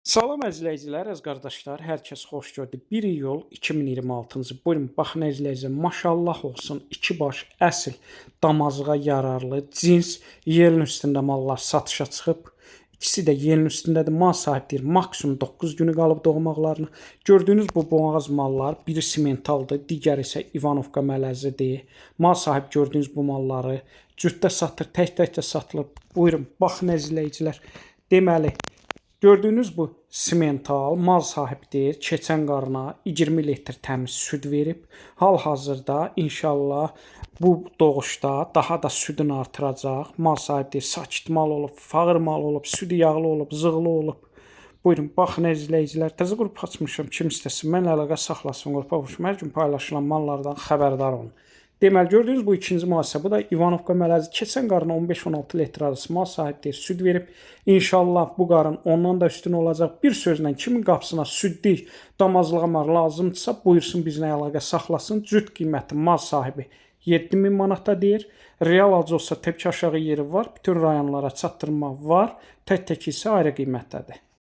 Salam əzizləyicilər, əziz qardaşlar, hər kəs xoş gördük. 1 iyul 2026-cı. Buyurun, baxın əzizləyicilər, maşallah olsun, 2 baş əsl damazlığa yararlı cins yelin üstündə mallar satışa çıxıb. İkisi də yelin üstündədir. Mal sahibdir. Maksimum 9 günü qalıb doğmaqlarına. Gördüyünüz bu boğaz mallar, biri simentaldır, digəri isə İvanovka mələzidir. Mal sahibi gördüyünüz bu malları cütdə satır, tək-tək də satılır. Buyurun, baxın əzizləyicilər. Deməli, gördüyünüz bu simental mal sahibdir. Keçən qarına 20 litr təmiz süd verib. Hal-hazırda inşallah bu doğuşda daha da südünü artıracaq. Mal sahibdir. Sakit mal olub, fağır mal olub, südü yağlı olub, zığlı olub. Buyurun, baxın əzizləyicilər. Təzə qrup açmışam. Kim istəsin, mənlə əlaqə saxlasın. Qrupa qoşum. Hər gün paylaşılan mallardan xəbərdar olun. Deməli, gördüyünüz bu ikinci müəssisə, bu da İvanovka mələzi. Keçən qarın 15-16 litr arası mal sahibdir, süd verib. İnşallah bu qarın ondan da üstün olacaq. Bir sözlə, kimin qapısına südlük, damazlığa mal lazımdırsa, buyursun bizlə əlaqə saxlasın. Cüt qiyməti mal sahibi 7000 manata deyir. Real alıcı olsa tək aşağı yeri var. Bütün rayonlara çatdırma var. Tək-tək isə ayrı qiymətdədir.